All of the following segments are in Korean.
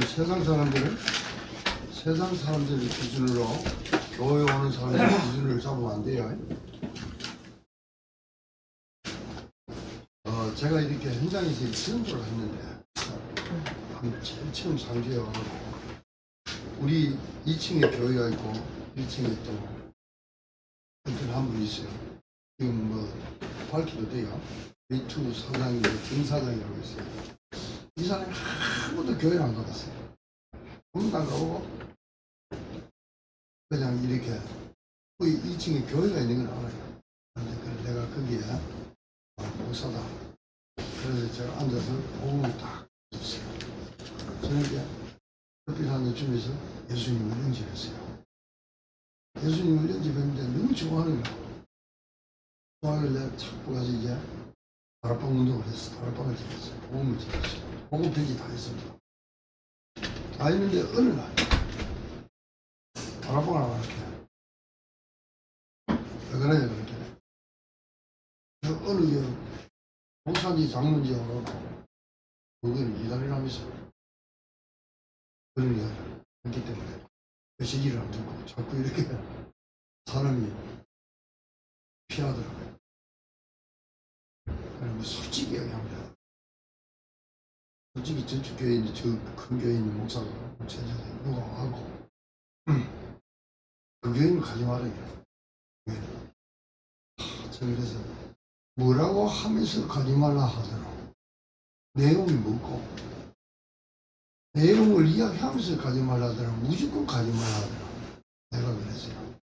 세상 사람들을 기준으로 교회 오는 사람들 기준을 잡으면 안 돼요. 제가 이렇게 현장에서 전도를 했는데 제일 처음 상주에 와서 우리 2층에 교회가 있고 1층에 또 한 분 있어요. 지금 뭐 밝혀도 돼요. 미투 사장이 정사장이라고 있어요. 이 사람이 한 번도 교회를 안 가봤어요. 한 번도 안 가보고 그냥 이렇게 거기 2층에 교회가 있는 건 알아요. 그런데 내가 거기에 목사다. 그래서 제가 앉아서 복음을 딱 줬어요. 저는 이제 커피를 한잔 주면서 예수님을 영접했어요. 예수님을 영접했는데 너무 좋아하는 거야. 좋아하길래 내가 자꾸 가서 이제 다락방 운동을 했어. 다락방을 지냈어요. 복음을 지냈어요. 복음 편지 다 했습니다. 다 했는데 어느 날 다락방을 안 할게. 왜 그러냐 그렇게. 어느 게 목사인지 장로인지 알아도 그걸 기다리라면서 그런 게 있기 때문에 메시지를 안 듣고 자꾸 이렇게 사람이 피하더라고요. 그리고 솔직히 얘기합니다. 솔직히 저쪽 교회에 있는 저 큰 교회에 있는 목사가 제자들 누가 하고 그 교회는 가지 말아요. 저 그래서 뭐라고 하면서 가지 말라 하더라. 내용이 뭐고 내용을 이야기하면서 가지 말라 하더라. 무조건 가지 말라 하더라. 내가 그랬어요.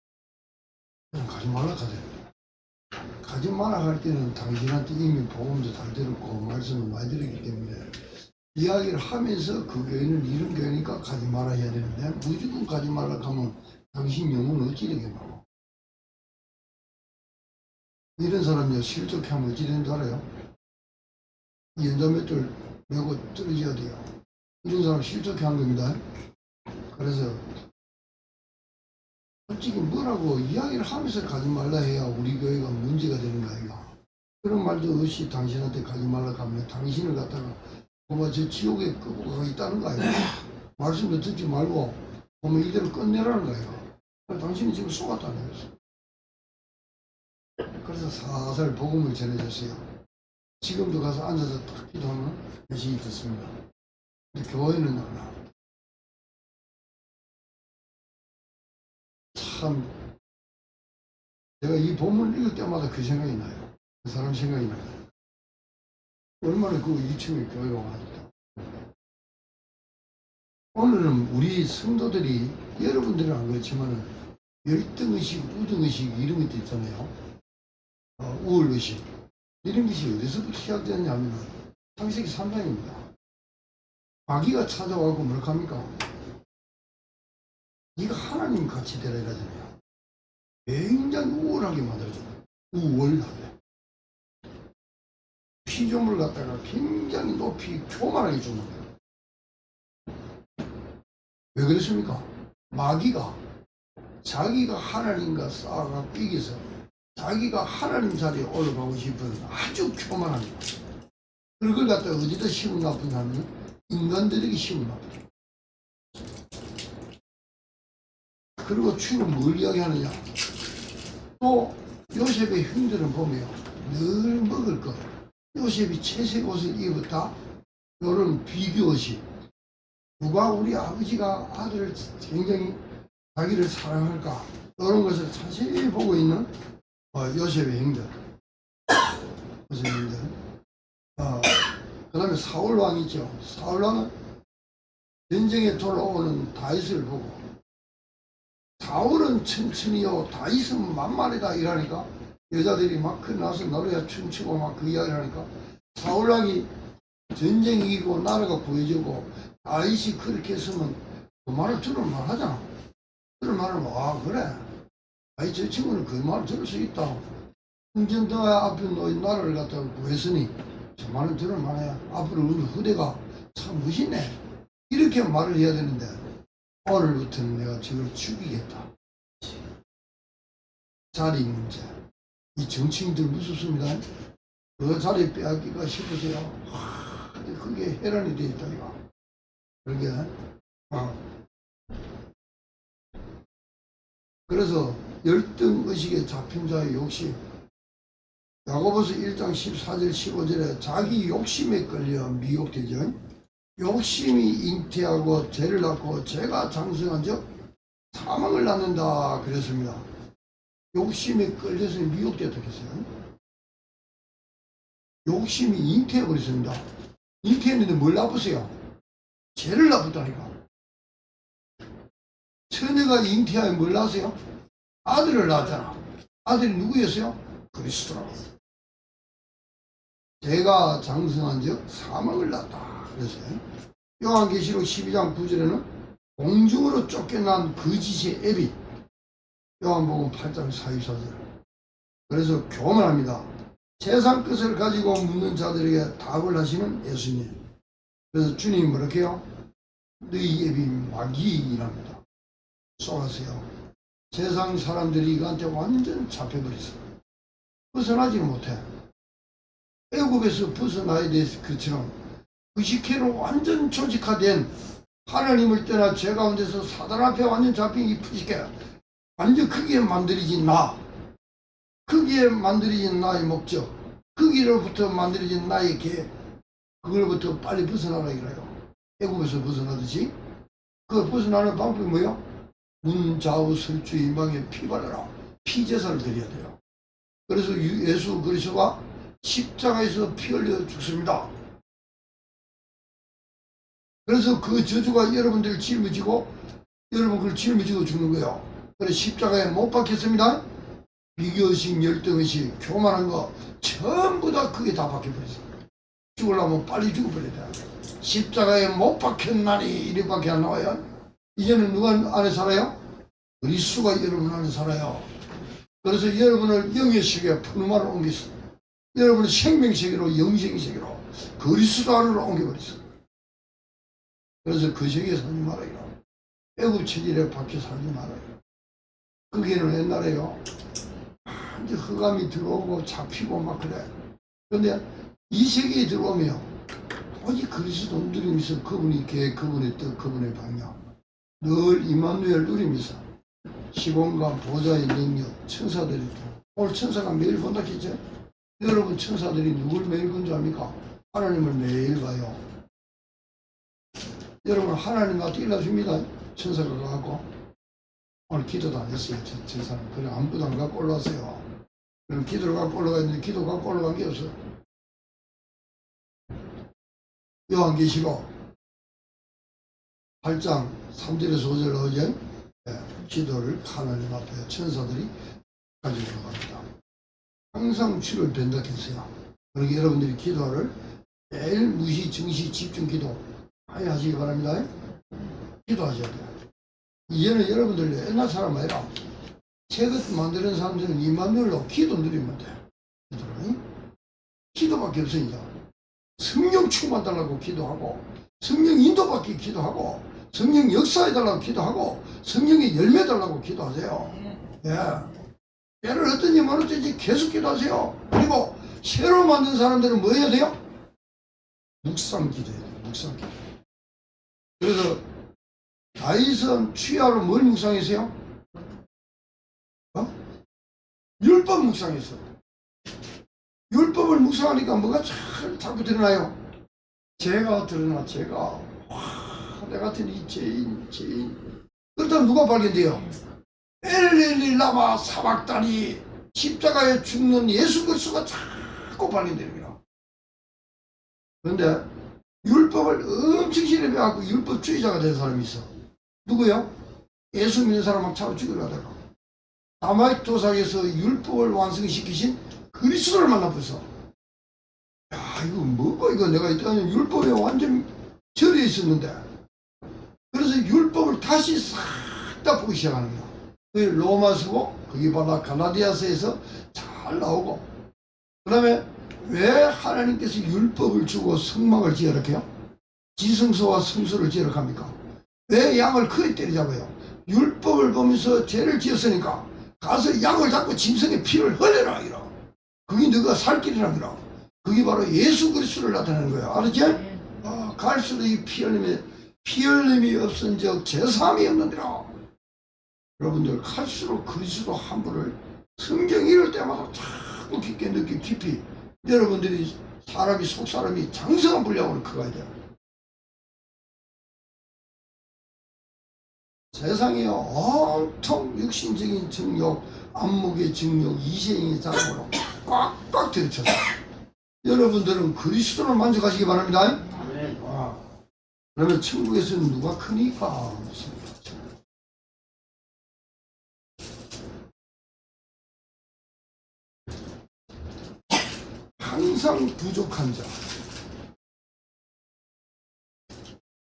그냥 가지 말라 하더라. 가지 말라 할 때는 당신한테 이미 복음도 잘 들었고 말씀을 많이 들었기 때문에 이야기를 하면서 그 교회는 이런 교회니까 가지 말아 해야 되는데 무조건 가지 말라 하면 당신 영혼은 어찌 되겠노? 이런 사람이 실족하면 어찌 되는 줄 알아요? 연자맷돌 메고 떨어져야 돼요. 이런 사람 실족한 겁니다. 그래서 솔직히 뭐라고 이야기를 하면서 가지 말라 해야 우리 교회가 문제가 되는 거 아이가. 그런 말도 없이 당신한테 가지 말라 하면 당신을 갖다가 보면 저 지옥에 끌고 가 있다는 거 아이가. 말씀도 듣지 말고 보면 이대로 끝내라는 거 아이가. 당신이 지금 속았다는 거죠. 그래서 살살 복음을 전해줬어요. 지금도 가서 앉아서 딱 기도하면 메시지 듣습니다. 근데 교회는 안 나. 참 제가 이 본문을 읽을 때마다 그 생각이 나요. 그 사람 생각이 나요. 얼마나 그 2층에 교회가 많다. 오늘은 우리 성도들이 여러분들은 안 그렇지만 열등의식, 우등의식 이런 것도 있잖아요. 우월의식 이런 것이 어디서부터 시작되었냐면 창세기 3장입니다. 마귀가 찾아와서 뭐라 합니까? 네가 하나님 같이 되라 이러잖아요. 굉장히 우월하게 만들어줘. 우월하게. 피조물 갖다가 굉장히 높이 교만하게 주는 거예요. 왜 그랬습니까? 마귀가 자기가 하나님과 싸워갖고 이겨서 자기가 하나님 자리에 올라가고 싶은 아주 교만한 거예요. 그걸 갖다가 어디다 심은 나쁘냐면 인간들에게 심은 나쁘죠. 그리고 주는 뭘 이야기하느냐? 또 요셉의 형들은 보면 늘 먹을 것. 요셉이 채색 옷을 입었다. 이런 비교의식. 누가 우리 아버지가 아들을 굉장히 자기를 사랑할까? 이런 것을 자세히 보고 있는 요셉의 형들. 요셉의 형들. 그 다음에 사울왕 있죠. 사울왕은 전쟁에 돌아오는 다윗을 보고 사울은 천천히요 다윗은 만만하다 이러니까 여자들이 막 나서 노래야 춤추고 막 그 이야기를 하니까 사울왕이 전쟁이 이기고 나라가 구해지고 다윗이 그렇게 했으면 그 말을 들을 만하잖아. 들을 말하면 그래 아이 저 친구는 그 말을 들을 수 있다. 흥전도와 앞에 놓인 나라를 갖다가 구했으니 저 말은 들을 만해. 앞으로 우리 후대가 참 멋있네. 이렇게 말을 해야 되는데 오늘부터는 내가 저걸 죽이겠다. 자리 문제. 이 정치인들 무섭습니다. 그 자리 빼앗기가 싶으세요. 그게 해란이 되어 있다 이거. 그러게. 그래서 열등의식에 잡힌 자의 욕심. 야고보서 1장 14절 15절에 자기 욕심에 끌려 미혹되죠. 욕심이 잉태하고 죄를 낳고 죄가 장성한 즉 사망을 낳는다 그랬습니다. 욕심에 끌려서 미혹되었다 했어요. 욕심이 잉태해버렸습니다. 잉태했는데 뭘 낳았어요? 죄를 낳았다니까. 처녀가 잉태하면 뭘 낳았어요? 아들을 낳았잖아. 아들이 누구였어요? 그리스도라고. 죄가 장성한 즉 사망을 낳았다 그랬어요. 요한계시록 12장 9절에는 공중으로 쫓겨난 거짓의 애비. 요한복음 8장 44절. 그래서 교만합니다. 세상 것을 가지고 묻는 자들에게 답을 하시는 예수님. 그래서 주님이 뭐라고 해요? 너희 애비 마귀이랍니다. 쏘았어요. 세상 사람들이 이거한테 완전 잡혀버렸어. 벗어나지는 못해. 애굽에서 벗어나야 될 것처럼 의식회로 완전 조직화된 하나님을 떠나 죄 가운데서 사단 앞에 완전 잡힌 이 푸시케 완전 거기에 만들어진 나, 거기에 만들어진 나의 목적, 거기로부터 만들어진 나의 계획, 그걸부터 빨리 벗어나라 이거예요. 애굽에서 벗어나듯이. 그 벗어나는 방법이 뭐예요? 문 좌우 설주 이방에 피 바르라. 피제사를 드려야 돼요. 그래서 예수 그리스도가 십자가에서 피 흘려 죽습니다. 그래서 그 저주가 여러분들 짊어지고 여러분 그걸 짊어지고 죽는 거예요. 그래서 십자가에 못 박혔습니다. 비교의식, 열등의식, 교만한 거 전부 다 그게 다 박혀버렸어. 죽으려면 빨리 죽어버려야 돼. 십자가에 못 박혔나니 이래밖에 안 나와요. 이제는 누가 안에 살아요? 그리스도가 여러분 안에 살아요. 그래서 여러분을 영의 세계 푸르마로 옮겼어. 여러분을 생명세계로 영생의 세계로 그리스도 안으로 옮겨버렸어. 그래서 그 세계에 살지 말아요. 애굽 체질에 박혀 살지 말아요. 거기에는 옛날에요 완전 흑암이 들어오고 잡히고 막 그래. 그런데 이 세계에 들어오면 오직 그리스도 누리면서 그분이 계획, 그분의 뜻, 그분의 방향 늘 임마누엘 누리면서 시공과 보좌의 능력 천사들이 오늘 천사가 매일 본다 했죠. 여러분 천사들이 누굴 매일 본 줄 압니까? 하나님을 매일 봐요. 여러분 하나님 나한테 일러줍니다. 천사가 가고 오늘 기도도 안 했어요. 천사는 그냥 아무것도 안 갖고 올라왔어요. 그럼 기도를 갖고 올라가 있는데 기도 갖고 올라간 게 없어. 요한계시록 8장 3절에서 5절 나오죠. 기도를 하나님 앞에 천사들이 가지고 갑니다. 항상 주를 뵌다 했어요. 그러기 여러분들이 기도를 매일 무시, 증시, 집중 기도 많이 하시기 바랍니다. 기도하셔야 돼요. 이제는 여러분들 옛날 사람 아니라 새것 만드는 사람들은 임마누엘로 기도 누리면 돼. 기도밖에 없으니까 성령 충만 달라고 기도하고 성령 인도받기 기도하고 성령 역사해달라고 기도하고 성령의 열매 달라고 기도하세요. 예. 얘를 어떤지 말았든지 계속 기도하세요. 그리고 새로 만든 사람들은 뭐 해야 돼요? 묵상 기도해야 돼요. 묵상 기도. 그래서 다윗은 취하로 뭘 묵상했어요? 율법 묵상했어. 율법을 묵상하니까 뭐가 자꾸 드러나요? 죄가 드러나. 죄가. 와, 내 같은 이 죄인. 그렇다면 누가 발견돼요? 엘렐리 라마 사박다니 십자가에 죽는 예수 그리스도가 자꾸 발견되는 거야. 그런데 율법을 엄청 신뢰해갖고 율법주의자가 된 사람이 있어. 누구요? 예수 믿는 사람 막 차로 죽으려 하다가 다마이스 도상에서 율법을 완성시키신 그리스도를 만나보소. 야, 이거 뭐고 이거 내가 이때까지 율법에 완전 절여 있었는데. 그래서 율법을 다시 싹 다 보기 시작하는 거야. 그 로마서고 그게 바로 갈라디아서에서 잘 나오고. 그 다음에 왜 하나님께서 율법을 주고 성막을 지으라고요? 지성소와 성소를 지으라고 합니까? 왜 양을 크게 때리자고요? 율법을 보면서 죄를 지었으니까 가서 양을 잡고 짐승의 피를 흘려라 이러. 그게 너가 살 길이라 그러. 그게 바로 예수 그리스도를 나타내는 거예요. 알았지? 갈수록 이 피 흘림에 피 흘림이 없은즉 제사함이 없느니라. 여러분들 갈수록 그리스도 한 분을 성경 읽을 때마다 자꾸 깊게 느끼고 깊이 여러분들이 사람이 속사람이 장성한 분량으로 커가야 돼요. 세상에 온통 육신적인 정욕, 안목의 정욕, 이생의 자랑으로 꽉꽉 들이쳤다. 여러분들은 그리스도를 만족하시기 바랍니다. 그러면 천국에서는 누가 크니까? 항상 부족한 자,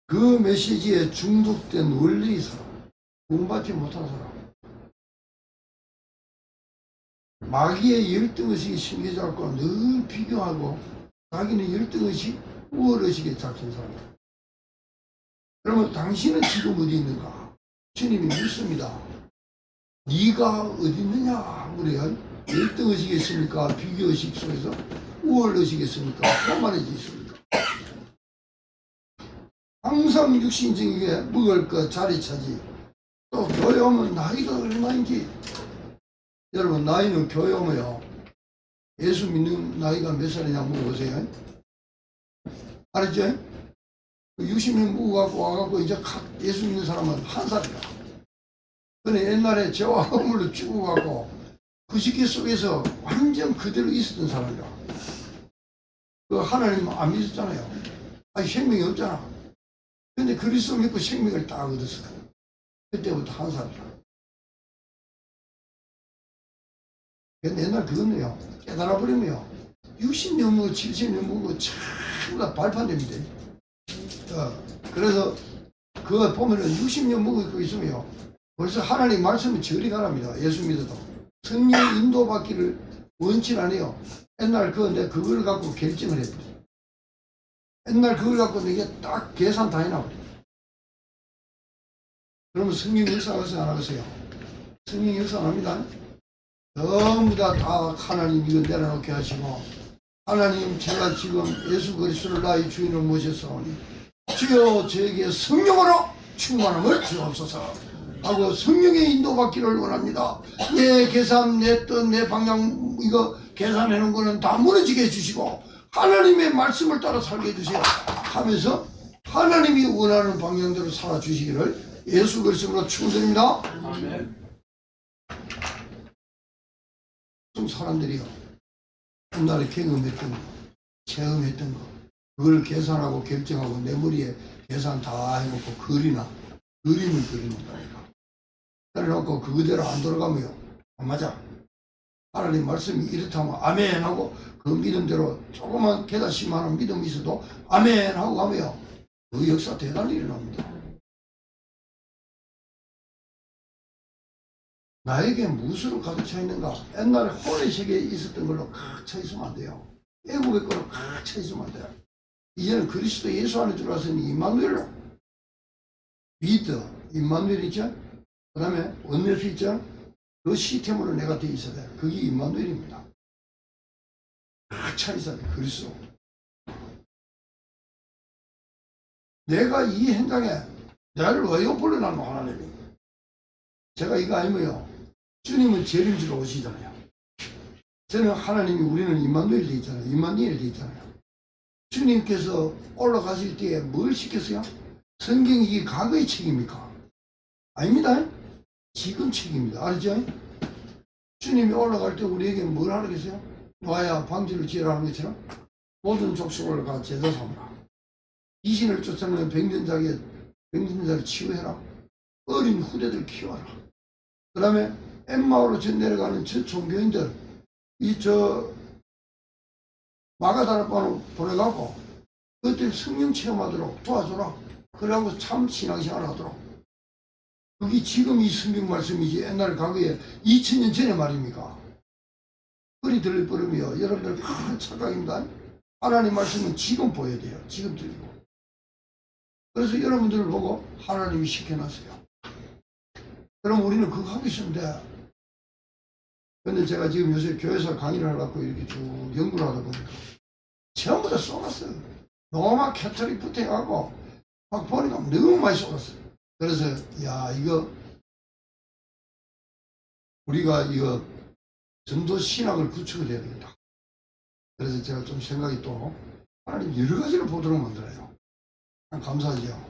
그 메시지에 중독된 원리의 사람, 구원받지 못한 사람, 마귀의 열등의식이 심겨져갖고 늘 비교하고 자기는 열등의식, 우월의식에 잡힌 사람. 그러면 당신은 지금 어디 있는가? 주님이 묻습니다. 네가 어디 있느냐 물어요. 열등의식에 있습니까? 비교의식 속에서? 우월의식에 있습니까? 교만해져 있습니까? 항상 육신적이게 먹을 것 자리 차지. 또 교회 오면 나이가 얼마인지. 여러분 나이는 교회 오면요, 예수 믿는 나이가 몇 살이냐 물어보세요. 알았죠? 60년 묵어갖고 와갖고 이제 예수 믿는 사람은 1살이다. 근데 옛날에 죄와 허물로 죽어갖고 그 시기 속에서 완전 그대로 있었던 사람이라. 그 하나님 안 믿었잖아요. 아니 생명이 없잖아. 근데 그리스도 믿고 생명을 딱 얻었어. 그때부터 1살이라. 근데 옛날 그거는요, 깨달아버리면요, 60년 묵고 70년 묵고 전부 다 발판됩니다. 그래서 그거 보면은 60년 묵고 있으면요, 벌써 하나님 말씀이 저리 가랍니다. 예수 믿어도. 성령 인도받기를 원치 안 해요. 옛날 그건데 그걸 갖고 결정을 해버려. 옛날 그걸 갖고 내게 딱 계산 다 해놔버려. 그러면 성령 역사하세요, 안 하세요? 성령 역사 안 합니다. 전부 다 하나님 이거 내려놓게 하시고, 하나님 제가 지금 예수 그리스도를 나의 주인으로 모셨사오니 주여 저에게 성령으로 충만함을 주옵소서 하고 성령의 인도받기를 원합니다. 내 계산, 내 뜻, 내 방향 이거 계산해놓은 거는 다 무너지게 해주시고 하나님의 말씀을 따라 살게 해주세요 하면서 하나님이 원하는 방향대로 살아주시기를 예수 그리스도로 축원드립니다. 좀 사람들이요, 옛날에 경험했던 거, 체험했던 거, 그걸 계산하고 결정하고 내 머리에 계산 다 해놓고 그림을 그린다니까. 그래놓고 그대로 안 돌아가면요, 안 맞아. 하나님 말씀이 이렇다면 아멘 하고 그 믿음대로 조그만 깨닫기만한 믿음이 있어도 아멘 하고 가면요, 그 역사 대단히 일어납니다. 나에게 무엇으로 가득 차 있는가? 옛날에 혼의 세계에 있었던 걸로 가득 차 있으면 안 돼요. 애국의 걸로 가득 차 있으면 안 돼요. 이제는 그리스도 예수 안에 들어와서는 임마누엘로 믿어, 임마누엘 있죠? 그 다음에 원내수 있죠? 그 시스템으로 내가 돼 있어야 돼. 그게 임마누엘입니다. 가득 차 있어야 돼, 그리스도. 내가 이 현장에 나를 왜 불러놨노, 하나님이? 제가 이거 아니면요, 주님은 재림주로 오시잖아요. 저는 하나님이, 우리는 임마누엘 돼 있잖아요. 임마누엘 돼 있잖아요. 주님께서 올라가실 때에 뭘 시켰어요? 성경이 이게 과거의 책입니까? 아닙니다. 지금 책입니다. 알죠? 주님이 올라갈 때 우리에게 뭘 하라 그랬어요? 노아야 방주를 지으라 하는 것처럼 모든 족속을 가 제자 삼으라. 귀신을 쫓아내는 병든자를 치유해라. 어린 후대들 키워라. 그 다음에 엠마오로 저 내려가는 저 종교인들 마가다락방으로 보내가고 그것들 성령 체험하도록 도와줘라. 그러고 참 신앙생활 하도록. 그게 지금 이 성경 말씀이지 옛날 과거에 2000년 전에 말입니까? 그리 들려버리며 여러분들 큰 착각입니다. 하나님 말씀은 지금 보여야 돼요. 지금 들리고. 그래서 여러분들을 보고 하나님이 시켜놨어요. 그럼 우리는 그거 하고 있으면 돼. 근데 제가 지금 요새 교회에서 강의를 하려고 이렇게 쭉 연구를 하다 보니까 전부 다 쏘갔어요. 로마 캐톨릭부터 해가고 막 보니까 너무 많이 쏟았어요. 그래서 야 이거 우리가 이거 전도 신학을 구축을 해야 되겠다. 그래서 제가 좀 생각이 또 하나님 여러 가지를 보도록 만들어요. 감사하죠.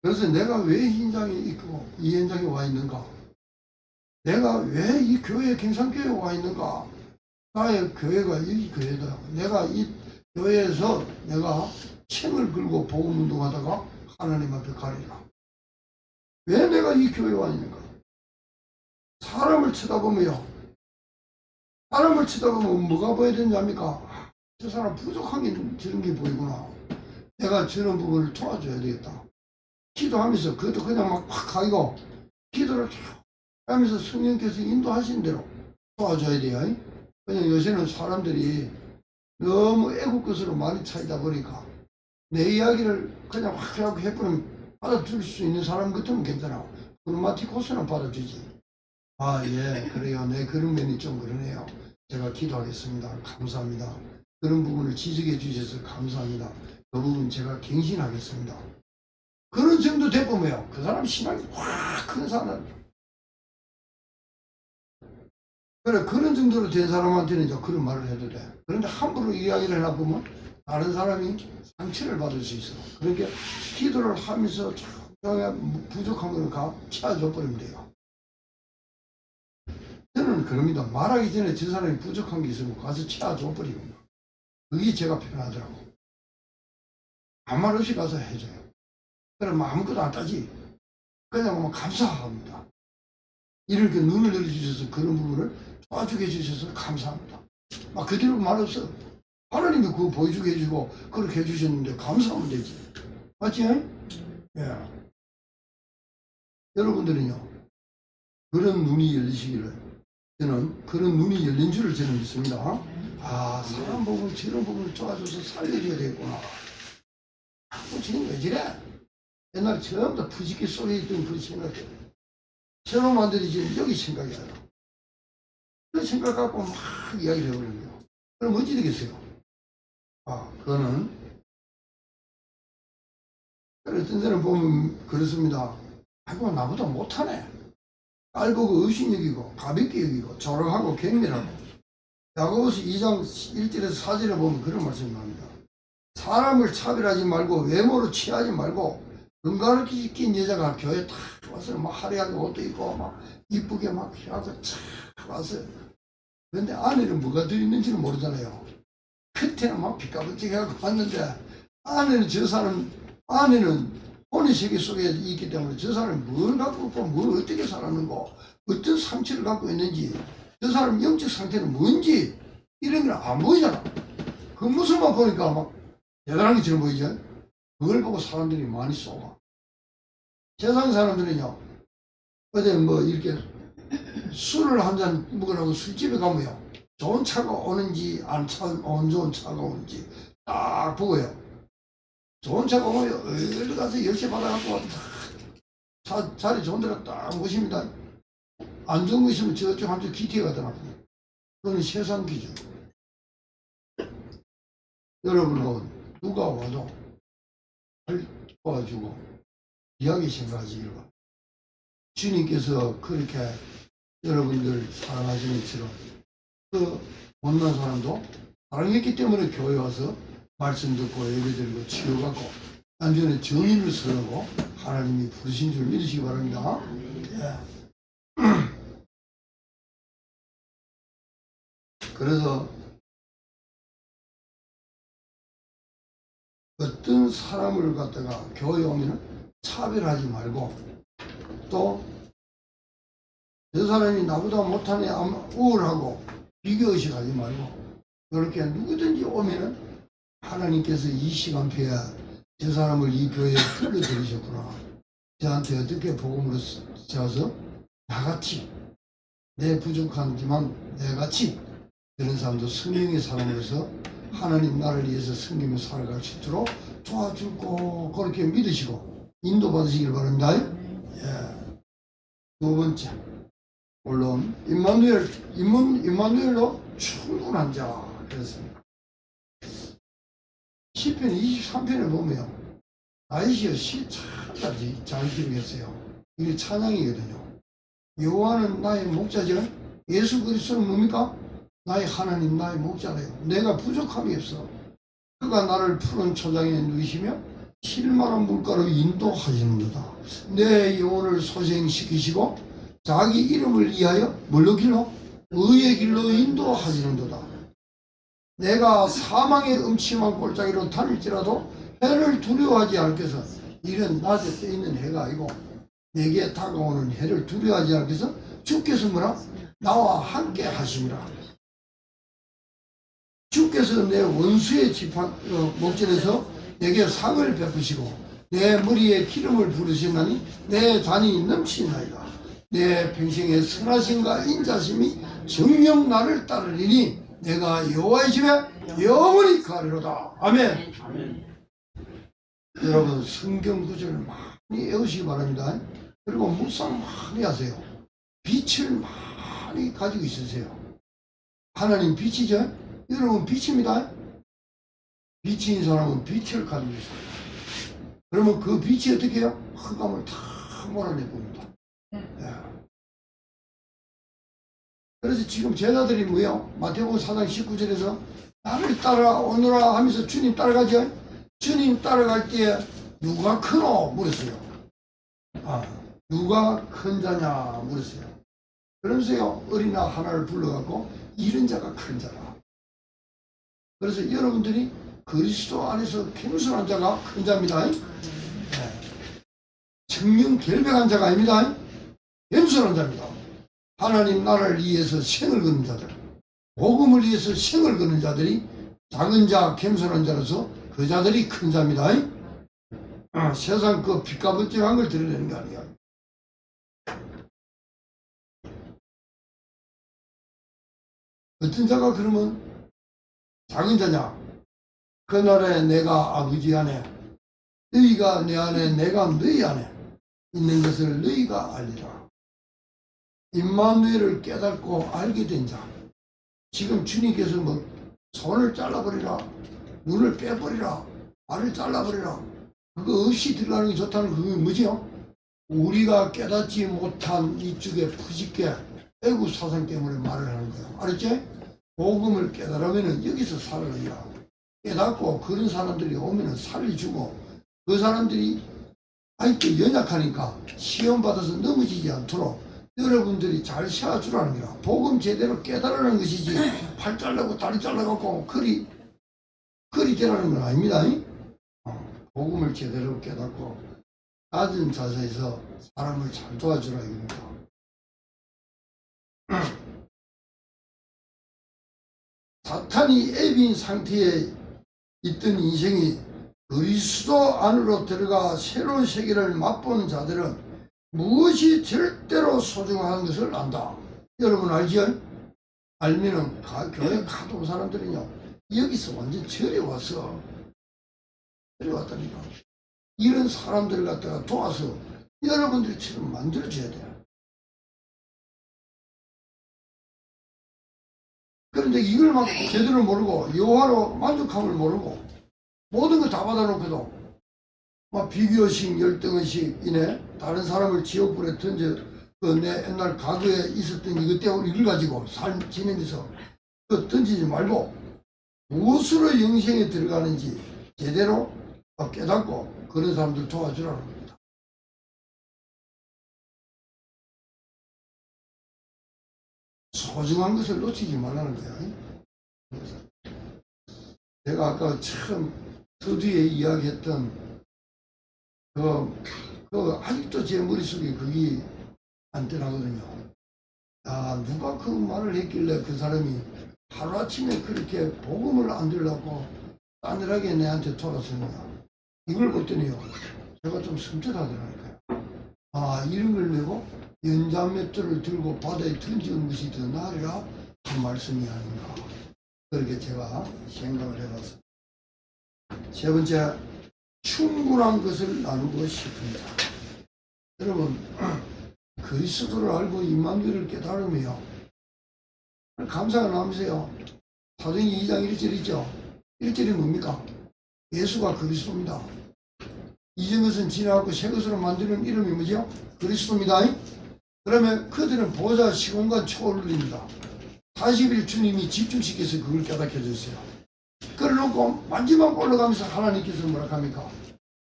그래서 내가 왜 현장에 있고 이 현장에 와 있는가? 내가 왜 이 교회 경상교회에 와 있는가? 나의 교회가 이 교회다. 내가 이 교회에서 내가 책을 걸고 복음 운동하다가 하나님 앞에 가리라. 왜 내가 이 교회에 와 있는가? 사람을 쳐다보면요. 사람을 쳐다보면 뭐가 보여야 되냐니까? 저 사람 부족한 게 저런 게 보이구나. 내가 저런 부분을 도와줘야 되겠다. 기도하면서 그것도 그냥 막 확 가고 기도를 쭉 하면서 성령께서 인도하신 대로 도와줘야 돼요. 그냥 요새는 사람들이 너무 애국것으로 많이 차이다 보니까 내 이야기를 그냥 확 해버리면 받아들일 수 있는 사람 같으면 괜찮아. 그로마티코스는 받아주지. 아, 예, 그래요. 네, 그런 면이 좀 그러네요. 제가 기도하겠습니다. 감사합니다. 그런 부분을 지적해 주셔서 감사합니다. 그 부분 제가 갱신하겠습니다. 그런 정도 되보면요. 그 사람 신앙이 확 큰 사람. 그래, 그런 정도로 된 사람한테는 이제 그런 말을 해도 돼. 그런데 함부로 이야기를 하나 보면 다른 사람이 상처를 받을 수 있어. 그러니까 기도를 하면서 부족한 걸 채워줘 버리면 돼요. 저는 그럽니다. 말하기 전에 저 사람이 부족한 게 있으면 가서 채워줘 버리고. 그게 제가 편하더라고. 아무 말 없이 가서 해줘요. 그럼 아무것도 안 따지. 그냥 뭐 감사합니다. 이렇게 눈을 열어주셔서 그런 부분을 도와주게 해주셔서 감사합니다. 막 그대로 말 없어. 하나님이 그거 보여주게 해주고 그렇게 해주셨는데 감사하면 되지. 맞지? 예. 여러분들은요. 그런 눈이 열리시기를 저는 그런 눈이 열린 줄을 저는 믿습니다. 아, 사람 보면 저런 부분을 도와줘서 살려줘야 되겠구나. 지금 왜 저래? 옛날에 처음 다 푸지게 쏘여있던 그 생각이에요. 저놈한들이 지금 여기 생각이 나요. 그 생각 갖고 막 이야기를 해버리는 거예요. 그럼 어찌 되겠어요? 아, 그거는 어떤 사람 보면 그렇습니다. 아이고, 나보다 못하네. 깔보고 의심 여기고 가볍게 여기고 조롱하고 경멸하고. 야고보서 2장 1절에서 4절에 보면 그런 말씀이 나옵니다. 사람을 차별하지 말고 외모로 취하지 말고 건강을 낀 여자가 교회에 탁 와서 막 화려하게 옷도 입고 막 이쁘게 막 하고 탁 와서 그런데 안에는 뭐가 들어있는지는 모르잖아요. 끝에는 막 비까벅지해갖고 왔는데 안에는 저 사람 안에는 혼의 세계 속에 있기 때문에 저 사람이 뭘 갖고 있고 뭘 어떻게 살았는고 어떤 상처를 갖고 있는지 저 사람 영적 상태는 뭔지 이런 걸 안 보이잖아. 그 모습만 보니까 막 대단한 것처럼 보이죠. 그걸 보고 사람들이 많이 쏘가. 세상 사람들은요 어디 뭐 이렇게 술을 한 잔 먹으라고 술집에 가면요 좋은 차가 오는지 안 좋은 차가 오는지 딱 보고요. 좋은 차가 오면 얼른 가서 열쇠 받아갖고 자리 좋은 데로 딱 모십니다. 안 좋은 거 있으면 저쪽 한쪽 기티에 가더라고요. 그건 세상 기준. 여러분은 누가 와도 도와주고 이야기 생각하시길 바랍니다. 주님께서 그렇게 여러분들 사랑하시는 것처럼 그 못난 사람도 사랑했기 때문에 교회 와서 말씀 듣고 예배 드리고 치유받고 안전에 정의를 선하고 하나님이 부르신 줄 믿으시기 바랍니다. 예. 그래서 어떤 사람을 갖다가 교회에 오면 차별하지 말고 또 저 사람이 나보다 못하네 우울하고 비교의식 하지 말고 그렇게 누구든지 오면은 하나님께서 이 시간표에 저 사람을 이 교회에 불러들이셨구나. 저한테 어떻게 복음으로 세워서 나같이 내 부족하지만 내같이 그런 사람도 성령의 사람으로서 하나님 나라를 위해서 섬기며 살아갈 수 있도록 도와주고 그렇게 믿으시고 인도받으시길 바랍니다. 예. 두 번째 물론 임마누엘로 충분한 자 그렇습니다. 시편 23편에 보면 다윗이요 시 참까지 잘 기록했어요. 이게 찬양이거든요. 여호와는 나의 목자죠. 예수 그리스도는 뭡니까? 나의 하나님, 나의 목자래요. 내가 부족함이 없어. 그가 나를 푸른 초장에 누이시며 실만한 물가로 인도하시는도다. 내 영혼을 소생시키시고 자기 이름을 위하여 뭘로 길로? 의의 길로 인도하시는도다. 내가 사망의 음침한 골짜기로 다닐지라도 해를 두려워하지 않겠어. 이런 낮에 떠있는 해가 아니고 내게 다가오는 해를 두려워하지 않겠어. 주께서 뭐라? 나와 함께 하심이라. 주께서 내 원수의 목전에서 내게 상을 베푸시고 내 머리에 기름을 부르시나니 내 잔이 넘치나이다. 내 평생의 선하심과 인자심이 정녕 나를 따르리니 내가 여호와의 집에 영원히 가리로다. 아멘. 아멘. 여러분 성경 구절을 많이 외우시기 바랍니다. 그리고 묵상 많이 하세요. 빛을 많이 가지고 있으세요. 하나님 빛이죠. 여러분 빛입니다. 빛인 사람은 빛을 가지고 있어요. 그러면 그 빛이 어떻게 해요? 흑암을 다 몰아내봅니다. 네. 그래서 지금 제자들이 뭐예요? 마태복음 4장 19절에서 나를 따라오너라 하면서 주님 따라가죠. 주님 따라갈 때 누가 크노? 물었어요. 누가 큰 자냐? 물었어요. 그러면서요 어린아 하나를 불러갖고 이른 자가 큰 자라. 그래서 여러분들이 그리스도 안에서 겸손한 자가 큰 자입니다. 네. 청명 결백한 자가 아닙니다. 겸손한 자입니다. 하나님 나라를 위해서 생을 거는 자들, 복음을 위해서 생을 거는 자들이 작은 자, 겸손한 자로서 그 자들이 큰 자입니다. 세상 그 빛가번쩍한 걸 드러내는 게 아니야. 어떤 자가 그러면 작은 자냐? 그날에 내가 아버지 안에, 너희가 내 안에, 내가 너희 안에 있는 것을 너희가 알리라. 임마누엘을 깨닫고 알게 된 자. 지금 주님께서 뭐 손을 잘라버리라, 눈을 빼버리라, 발을 잘라버리라, 그거 없이 들어가는 게 좋다는 그게 뭐지요? 우리가 깨닫지 못한 이쪽에 푸짓게 애국 사상 때문에 말을 하는 거예요. 알았지? 복음을 깨달으면 여기서 살아야 깨닫고 그런 사람들이 오면 살려주고, 그 사람들이 아직도 연약하니까 시험 받아서 넘어지지 않도록 여러분들이 잘 세워주라는 거야. 복음 제대로 깨달으라는 것이지 팔 잘라고 다리 잘라갖고 거리 되라는 건 아닙니다. 복음을 제대로 깨닫고 낮은 자세에서 사람을 잘 도와주라 이겁니다. 사탄이 앱인 상태에 있던 인생이 그리스도 안으로 들어가 새로운 세계를 맛본 자들은 무엇이 절대로 소중한 것을 안다. 여러분 알죠? 알면은 교회 가도 온 사람들은요 여기서 완전 절에 왔다니까. 이런 사람들을 갖다가 도와서 여러분들처럼 만들어줘야 돼요. 그런데 이걸 막 제대로 모르고 여호와로 만족함을 모르고 모든 걸 다 받아놓고도 막 비교의식, 열등의식 이네 다른 사람을 지옥불에 던져 내 옛날 과거에 있었던 이것 때문에 이걸 가지고 삶 지내면서 던지지 말고 무엇으로 영생에 들어가는지 제대로 깨닫고 그런 사람들 도와주라는 겁니다. 소중한 것을 놓치지 말라는 거야. 제가 아까 처음 서두에 이야기했던 아직도 제 머릿속에 그게 안 떠나거든요. 누가 그 말을 했길래 그 사람이 하루아침에 그렇게 복음을 안 들으려고 싸늘하게 내한테 돌아서느냐. 이걸 봤더니요 제가 좀 섬뜩하더라니까요. 이런 걸 메고 연자맷돌을 들고 바다에 던지는 것이 더 나으리라 한 말씀이 아닌가, 그렇게 제가 생각을 해봤습니다. 세 번째, 충분한 것을 나누고 싶은 자. 여러분 그리스도를 알고 임마누엘을 깨달으며 감사가 남으세요. 사도행전 2장 1절 있죠. 1절이 뭡니까? 예수가 그리스도입니다. 이전 것은 지나가고 새 것으로 만드는 이름이 뭐죠? 그리스도입니다. 그러면 그들은 보좌 시공간 초월입니다. 40일 주님이 집중시켜서 그걸 깨닫게 해줬어요. 그래놓고 마지막 올라가면서 하나님께서 뭐라 합니까?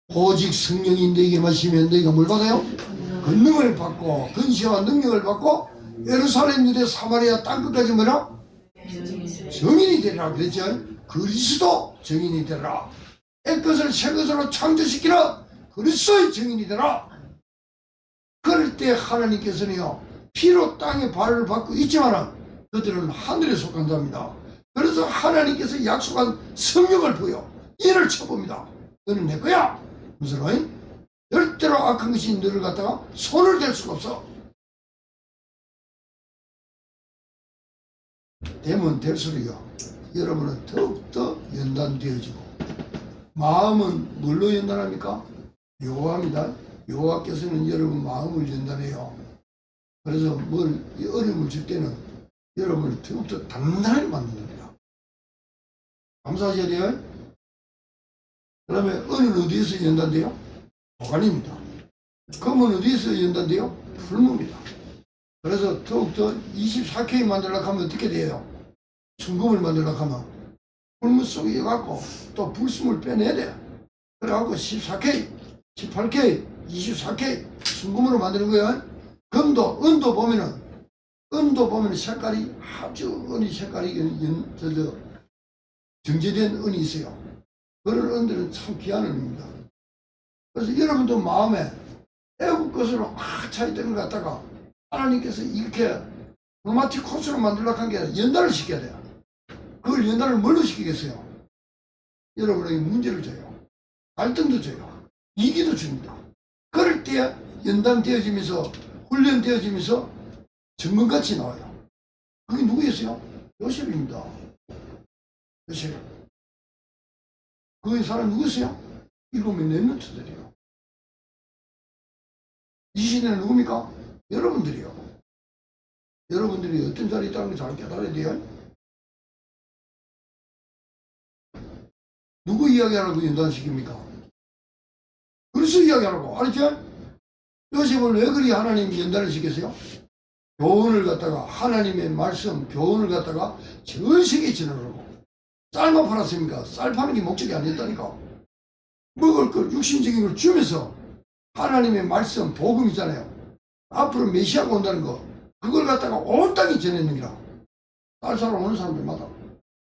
오직 성령이 너에게 마시면 너희가 뭘 받아요? 권능을 받고 근시와 능력을 받고 예루살렘 유대 사마리아 땅끝까지 뭐라? 정인이 되리라 그랬죠. 그리스도 정인이 되리라. 옛것을 새것으로 창조시키라. 그리스도의 정인이 되라. 그럴 때 하나님께서는요 피로 땅에 발을 받고 있지만 그들은 하늘에 속한 자입니다. 그래서 하나님께서 약속한 성령을 부여 이를 쳐봅니다. 너는 내 거야. 무슨 말? 절대로 악한 것이 너를 갖다가 손을 댈 수가 없어. 되면 될수록요 여러분은 더욱더 연단되어지고 마음은 뭘로 연단합니까? 여호와입니다. 여호와께서는 여러분 마음을 연단해요. 그래서 뭘 어려움을 줄 때는 여러분을 더욱더 단단하게 만듭니다. 감사하셔야 돼요. 그러면 은은 어디에서 연단돼요? 보관입니다. 금은 어디에서 연단돼요? 풀무입니다. 그래서 더욱더 24K 만들려고 하면 어떻게 돼요? 순금을 만들려고 하면 풀무 속에 갖고 또 불순을 빼내야 돼. 그래갖고 14K, 18K, 24K 순금으로 만드는 거예요. 금도, 은도 보면은 색깔이 아주 은이 색깔이 정제된 은이 있어요. 그런 은들은 참 귀한 은입니다. 그래서 여러분도 마음에 애국 것으로 차있던 걸 갖다가 하나님께서 이렇게 로마틱 코스로 만들려고 한 게 아니라 연단을 시켜야 돼요. 그걸 연단을 뭘로 시키겠어요? 여러분에게 문제를 줘요. 갈등도 줘요. 이기도 줍니다. 그럴 때 연단되어지면서 훈련되어지면서 정금같이 나와요. 그게 누구였어요? 요셉입니다. 요셉. 그 사람 누구였어요? 7명 렘넌트들이요. 이 시대는 누굽니까? 여러분들이요. 여러분들이 어떤 자리에 있다는 걸 잘 깨달아야 돼요. 누구 이야기하라고 연단시킵니까? 그리스도 이야기하라고. 알았죠? 요셉을 왜 그리 하나님 연단을 시켰어요? 교훈을 갖다가 하나님의 말씀, 교훈을 갖다가 전 세계에 전하라고. 쌀만 팔았습니까? 쌀 파는 게 목적이 아니었다니까. 먹을 걸 육신적인 걸 주면서 하나님의 말씀, 복음 있잖아요. 앞으로 메시아가 온다는 거 그걸 갖다가 온 땅에 전했는 기라. 쌀 사러 오는 사람들마다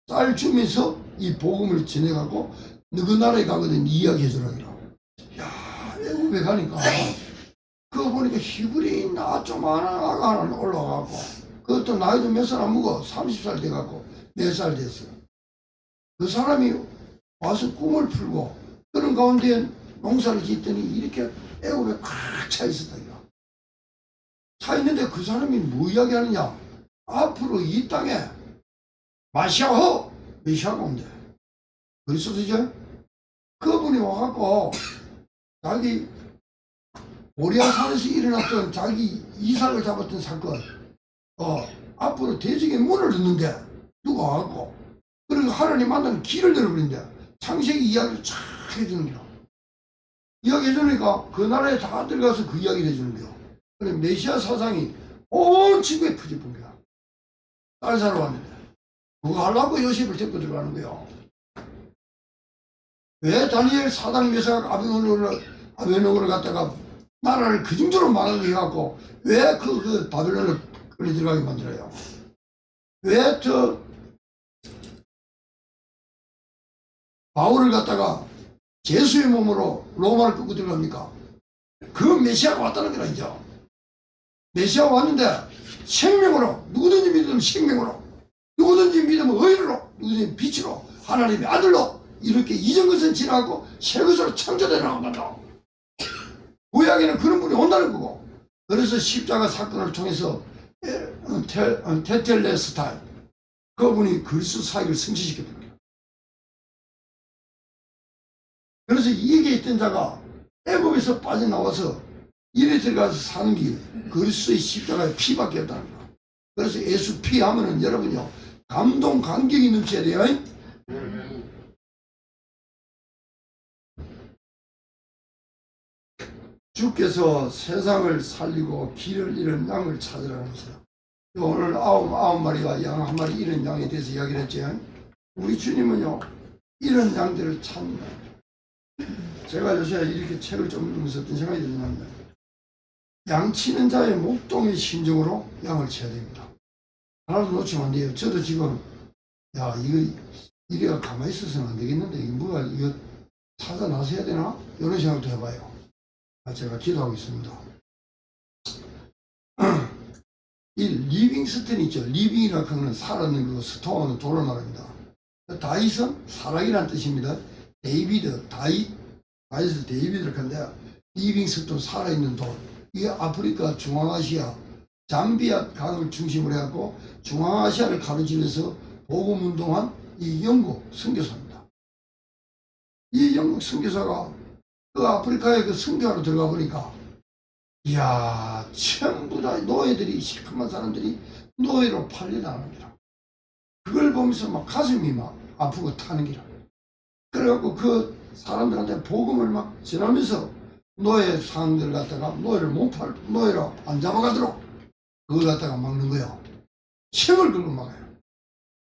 쌀 주면서 이 복음을 전해갖고 너그 나라에 가거든 이야기해 주라기라. 야, 애국에 가니까 그거 보니까 히브리인 조그마한 아가 하나 올라와갖고 그것도 나이도 몇 살 안 먹어. 30살 돼갖고 4살 됐어. 그 사람이 와서 꿈을 풀고 그런 가운데 농사를 짓더니 이렇게 애국에 꽉 차 있었다. 차 있는데 그 사람이 뭐 이야기하느냐? 앞으로 이 땅에 마시아호 메시아가 온대. 그리스도죠? 그분이 와갖고 자기 오리아산에서 일어났던 자기 이삭을 잡았던 사건 앞으로 대적의 문을 듣는데 누가 와갖고 그리고 하나님 만나는 길을 열어버린대. 창세기 이야기를 쫙 해주는 거야. 이야기 해주니까 그 나라에 다 들어가서 그 이야기를 해주는 거야. 그래 메시아 사상이 온 지구에 퍼져본 거야. 쌀 사러 왔는데 그거 하려고 요셉을 데리고 들어가는 거야. 왜 다니엘 사당 메사가 아베노를 갖다가 나라를 그 정도로 망하게 해갖고 왜 그 바벨론을 끌려 들어가게 만들어요? 왜 바울을 갖다가 제수의 몸으로 로마를 끌고 들어갑니까? 그 메시아가 왔다는 거라. 이제 메시아가 왔는데 생명으로 누구든지 믿으면 생명으로 누구든지 믿으면 의로 누구든지 빛으로 하나님의 아들로 이렇게 이전 것은 지나고 새 것으로 창조되어 나온다. 구약에는 그런 분이 온다는 거고. 그래서 십자가 사건을 통해서 테텔레스타이 그분이 그리스도 사역을 성취시켰다. 그래서 이게 있던 자가 애굽에서 빠져나와서 이래 들어가서 사는 길 그리스도의 십자가에 피밖에 없다는 거야. 그래서 예수 피 하면은 여러분요 감동 감격이 넘쳐야 돼요. 주께서 세상을 살리고 길을 잃은 양을 찾으라는 것이다. 오늘 아홉 마리와 양 한 마리 잃은 양에 대해서 이야기를 했죠. 우리 주님은요, 잃은 양들을 찾는다. 제가 요새 이렇게 책을 좀 읽으면서 어떤 생각이 드냐면, 양치는 자의 목동의 심정으로 양을 쳐야 됩니다. 하나도 놓치면 안 돼요. 저도 지금, 이래가 가만히 있어서는 안 되겠는데, 이거 찾아 나서야 되나? 이런 생각도 해봐요. 제가 기도하고 있습니다. 이 리빙스턴 있죠. 리빙이라는 거는 살았는 그 스톤은 돌로 말합니다. 다윗은 사랑이라는 뜻입니다. 데이비드, 다윗을 데이비드를 한데, 리빙스턴 살아있는 돌. 이게 아프리카, 중앙아시아, 잠비아 강을 중심으로 해갖고 중앙아시아를 가로지면서 복음운동한 이 영국 선교사입니다. 이 영국 선교사가 그 아프리카에 그 선교하러 들어가 보니까, 이야, 전부 다 노예들이, 시커먼 사람들이 노예로 팔려나갑니다. 그걸 보면서 막 가슴이 막 아프고 타는 기라. 그래갖고 그 사람들한테 복음을 막 전하면서 노예 상들 갖다가 노예로 안 잡아가도록 그걸 갖다가 막는 거예요. 책을 걸고 막아요.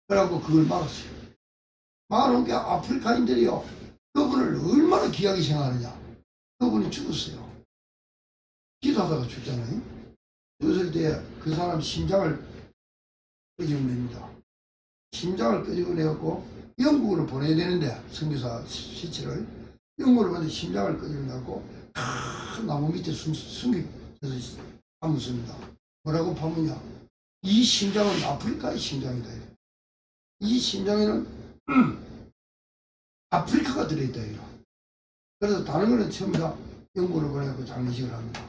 그래갖고 그걸 막았어요. 막아놓은 게 아프리카인들이요, 그분을 얼마나 귀하게 생각하느냐. 그분이 죽었어요. 기도하다가 죽잖아요. 죽었을 때 그 사람 심장을 끄집어냅니다. 심장을 끄집어내갖고 영국으로 보내야 되는데, 선교사 시체를 영국으로 보내는데 심장을 끄집어내갖고 큰 나무 밑에 숨겨서 파묻습니다. 뭐라고 파묻냐? 이 심장은 아프리카의 심장이다. 이 심장에는 아프리카가 들어있다. 그래서 다른 거는 전부 다 영국으로 보내고 장례식을 합니다.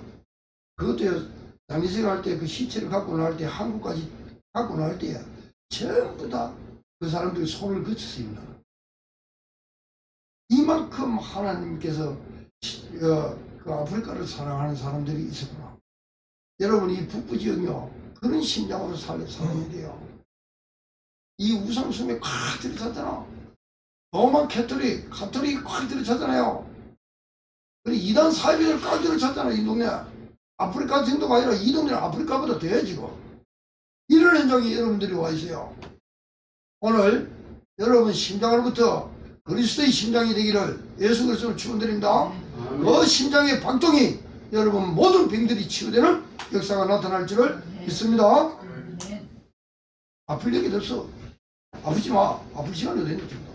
그것도 장례식을 할 때 그 시체를 갖고 나올 때, 한국까지 갖고 나올 때 전부 다 그 사람들이 손을 거쳤습니다. 이만큼 하나님께서 그 아프리카를 사랑하는 사람들이 있었구나. 여러분, 이 북부 지역요, 그런 심장으로 살아야 돼요. 이 우상숭에 꽉 들이쳤잖아. 로만 카톨릭 꽉 들이쳤잖아요. 그리고 이단 사이비들 꽉 들이쳤잖아. 이 동네 아프리카 정도가 아니라 이 동네는 아프리카보다 더해 지금. 이런 현장이 여러분들이 와 있어요. 오늘 여러분 심장으로부터 그리스도의 심장이 되기를 예수 그리스도로 축원드립니다. 그 심장의 박동이 여러분 모든 병들이 치유되는 역사가 나타날 줄을 믿습니다. 아플 얘기도 없어. 아프지 마. 아플 시간도 됐는데.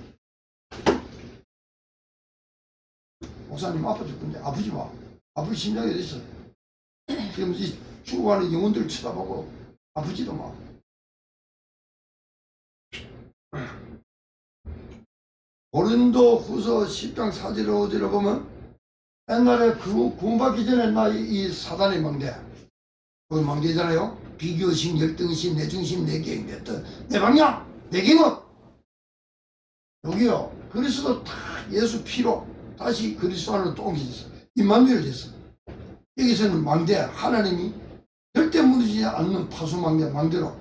목사님 아파 죽던데 아프지 마. 아플 심장이 어딨어. 지금 이 죽어가는 영혼들 쳐다보고 아프지도 마. 고린도 후서 10장 4절 5절을 보면, 옛날에 구원받기 전에 이 사단의 망대, 그 망대잖아요. 비교심, 열등심, 내 중심, 내 계획, 내 방향, 내 경험. 여기요, 그리스도 다 예수 피로 다시 그리스도 안으로 또 옮겨졌어. 임마누엘 됐어. 여기서는 망대, 하나님이 절대 무너지지 않는 파수망대, 망대로.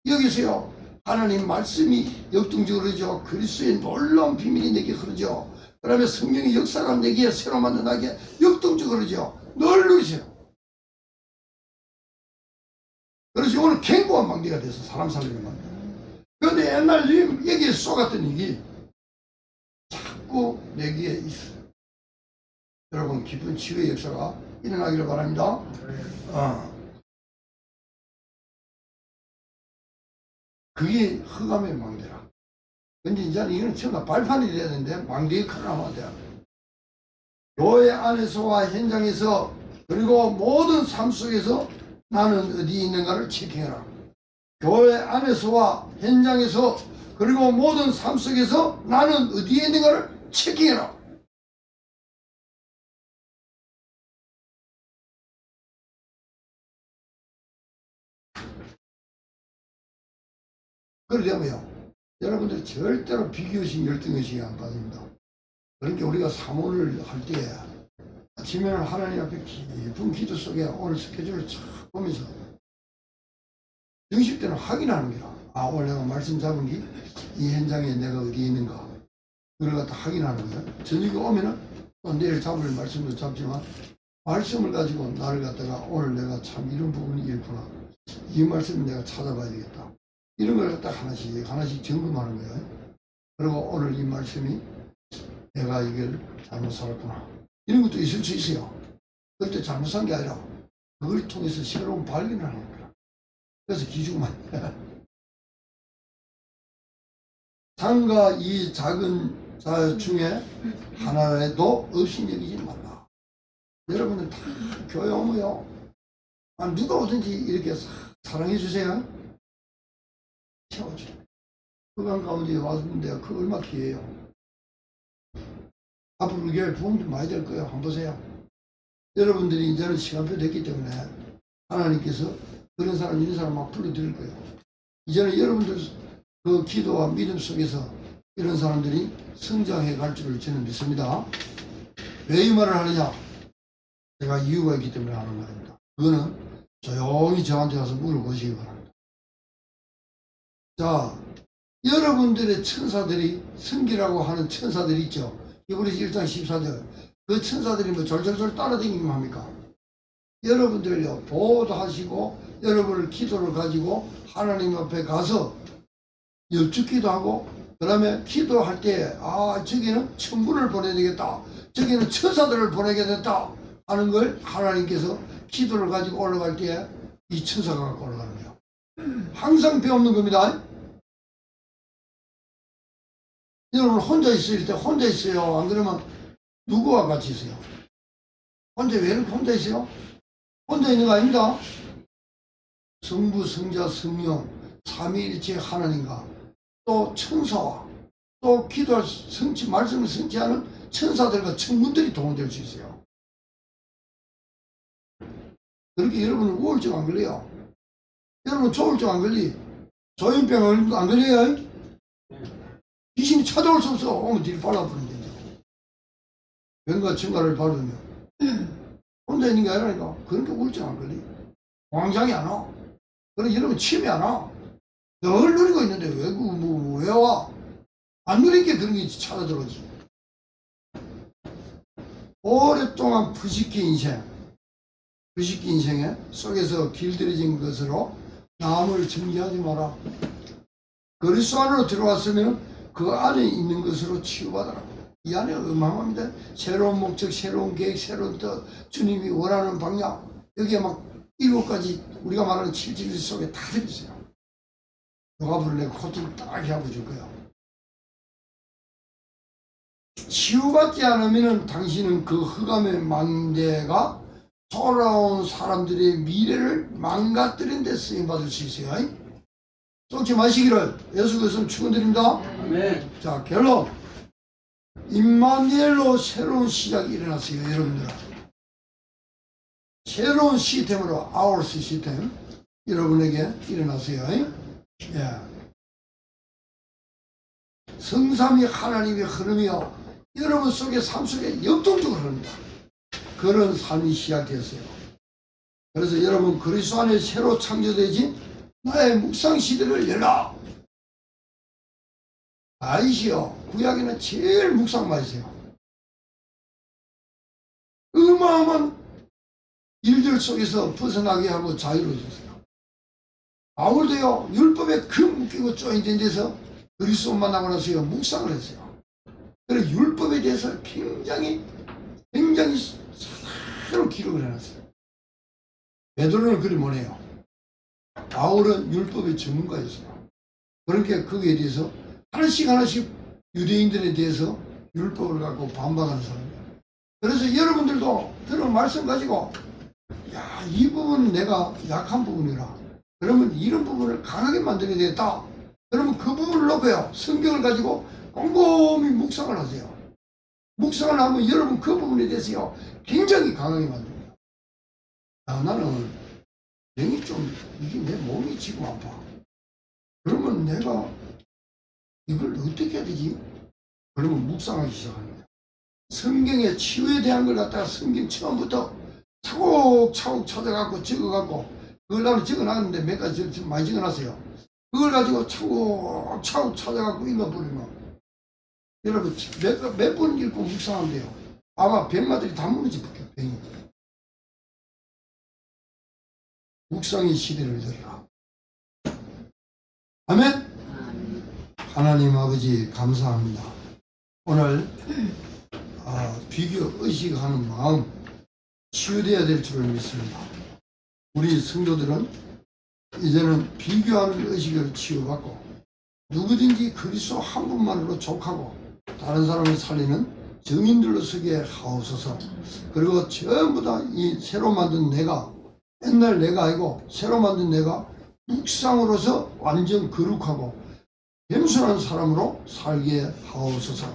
여기서요, 하나님 말씀이 역동적으로 흐르죠. 그리스도의 놀라운 비밀이 내게 흐르죠. 그 다음에 성령의 역사가 내게 새로 만든 나게 역동적으로 흐르죠. 늘 누리세요. 그래서 오늘 견고한 망대가 돼서 사람 살리는 망대. 그런데 옛날 여기에 쏘갔던 일이 자꾸 내기에 있어. 여러분, 깊은 치유의 역사가 일어나기를 바랍니다. 그게 흑암의 망대라. 근데 이제는 이거는 전부 다 발판이 돼야 되는데, 망대에 커나면 돼. 교회 안에서와 현장에서, 그리고 모든 삶 속에서 나는 어디에 있는가를 체크해라. 교회 안에서와 현장에서, 그리고 모든 삶 속에서 나는 어디에 있는가를 체크해라. 그러려면요, 여러분들 절대로 비교의식, 열등의식이 안 빠집니다. 그러니까 우리가 사모를 할 때 아침에는 하나님 앞에 깊은 기도 속에 오늘 스케줄을 쫙 보면서 정식 때는 확인하는 거라. 오늘 내가 말씀 잡은 게 이 현장에 내가 어디에 있는가, 그걸 갖다 확인하는 거예요. 저녁에 오면은 또 내일 잡을 말씀도 잡지만 말씀을 가지고 나를 갖다가 오늘 내가 참 이런 부분이 있구나. 이 말씀을 내가 찾아봐야 되겠다. 이런 걸 갖다 하나씩 점검하는 거예요. 그리고 오늘 이 말씀이 내가 이걸 잘못 살았구나. 이런 것도 있을 수 있어요. 그때 잘못 산 게 아니라 그걸 통해서 새로운 발견을 하는 거야. 그래서 기죽으면 안 돼. 상과 이 작은 자 중에 하나라도 없인 여기지 말라. 여러분들 다 교회 오면요. 누가 오든지 이렇게 사랑해 주세요. 채워줘. 그간 가운데 왔는데 그 얼마 기회예요. 앞으로 우리 교회 부흥 좀 많이 될 거예요. 한번 보세요. 여러분들이 이제는 시간표 됐기 때문에 하나님께서 그런 사람 이런 사람 막 불러드릴 거예요. 이제는 여러분들 그 기도와 믿음 속에서 이런 사람들이 성장해 갈 줄을 저는 믿습니다. 왜 이 말을 하느냐? 제가 이유가 있기 때문에 하는 말입니다. 그거는 조용히 저한테 가서 물어보시기 바랍니다. 자, 여러분들의 천사들이 성기라고 하는 천사들이 있죠. 히브리서 1장 14절. 그 천사들이 뭐 졸졸졸 따라다니기만 합니까? 여러분들을요 보호하시고 여러분을 기도를 가지고 하나님 앞에 가서 여쭙기도 하고, 그 다음에 기도할 때 저기는 천군을 보내야 되겠다, 저기는 천사들을 보내게 됐다 하는 걸 하나님께서 기도를 가지고 올라갈 때 이 천사가 갖고 올라가는 거예요. 항상 배우는 겁니다. 여러분 혼자 있을 때 혼자 있어요. 안 그러면 누구와 같이 있어요? 혼자 왜 이렇게 혼자 있어요? 혼자 있는 거 아닙니다. 성부, 성자, 성령, 삼위일체 하나님과 또 천사와 또 기도할 말씀을 성취하는 천사들과 천군들이 동원될 수 있어요. 그렇게 여러분은 우울증 안 걸려요. 여러분 조울증 안 걸리. 조현병 안 걸려요. 귀신이 찾아올 수 없어. 오면 뒤를 발라버리면 되죠. 병과 청가를 바르면 혼자 있는 게 아니라니까. 그러니까 우울증 안 걸리. 왕장이 안 와. 그래 여러분 침이 안 와. 늘 누리고 있는데 왜 와? 안 누리게 그런 게 찾아 들어오지. 오랫동안 부식기 인생에 속에서 길들여진 것으로 남을 정죄하지 마라. 그리스도 안으로 들어왔으면 그 안에 있는 것으로 치유받아라. 이 안에 어마어마합니다. 새로운 목적, 새로운 계획, 새로운 뜻, 주님이 원하는 방향, 여기에 막 7가지 우리가 말하는 7질 속에 다 들어있어요. 요가부를 내가 코트를 딱 하고 줄 거야. 치유받지 않으면 당신은 그 흑암의 망대가 돌아온 사람들의 미래를 망가뜨린 데 쓰임받을 수 있어요. 쫓지 마시기를 예수 그리스도로 축원드립니다. 아멘. 자, 결론. 임마누엘로 새로운 시작이 일어났어요. 여러분들 새로운 시스템으로 our 시스템 여러분에게 일어났어요. 예. 성삼위 하나님의 흐름이요 여러분 속의 삶 속에 역동적으로 흐릅니다. 그런 삶이 시작되었어요. 그래서 여러분 그리스도 안에 새로 창조되지 나의 묵상 시대를 열라. 아이시여 구약에는 제일 묵상만 했어요. 어마어마한 일들 속에서 벗어나게 하고 자유로워졌어요. 바울도요 율법에 그 묶이고 쪼인된 데서 그리스도 만나고 나서요 묵상을 했어요. 그래서 율법에 대해서 굉장히 새로 기록을 해놨어요. 베드로는 그리 못해요. 바울은 율법의 전문가였어요. 그러니까 거기에 대해서 하나씩 유대인들에 대해서 율법을 갖고 반박하는 사람이에요. 그래서 여러분들도 들은 말씀 가지고 이 부분은 내가 약한 부분이라 그러면 이런 부분을 강하게 만들어야 되겠다. 그러면 그 부분을 놓고요 성경을 가지고 꼼꼼히 묵상을 하세요. 묵상을 하면 여러분 그 부분에 대해서요 굉장히 강하게 만듭니다. 나는 병이 좀 이게 내 몸이 지금 아파. 그러면 내가 이걸 어떻게 해야 되지? 그러면 묵상하기 시작합니다. 성경의 치유에 대한 걸 갖다가 성경 처음부터 차곡차곡 찾아갖고 적어갖고 그걸 나는 적어놨는데 몇 가지 많이 적어놨어요. 그걸 가지고 차곡차곡 찾아갖고 읽어버리면 여러분 몇 번 읽고 묵상하면 돼요. 아마 병마들이 다 무너질 거예요. 병이. 묵상의 시대를 열라. 아멘. 하나님 아버지 감사합니다. 오늘 비교 의식하는 마음 치유되어야 될 줄을 믿습니다. 우리 성도들은 이제는 비교하는 의식을 치유받고 누구든지 그리스도 한 분만으로 족하고 다른 사람을 살리는 증인들로 서게 하옵소서. 그리고 전부 다 이 새로 만든 내가, 옛날 내가 아니고 새로 만든 내가 묵상으로서 완전 거룩하고 겸손한 사람으로 살게 하옵소서.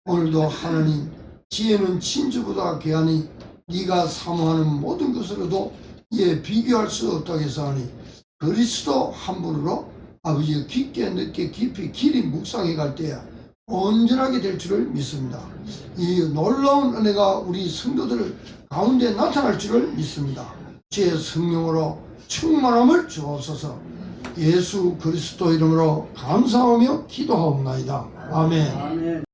오늘도 하나님, 지혜는 친주보다 귀하니 네가 사모하는 모든 것으로도 이에 비교할 수 없다고 해서 하니 그리스도 한 분으로 아버지가 깊게 늦게 깊이 길이 묵상해 갈 때에 온전하게 될 줄을 믿습니다. 이 놀라운 은혜가 우리 성도들 가운데 나타날 줄을 믿습니다. 제 성령으로 충만함을 주옵소서. 예수 그리스도 이름으로 감사하며 기도하옵나이다. 아멘.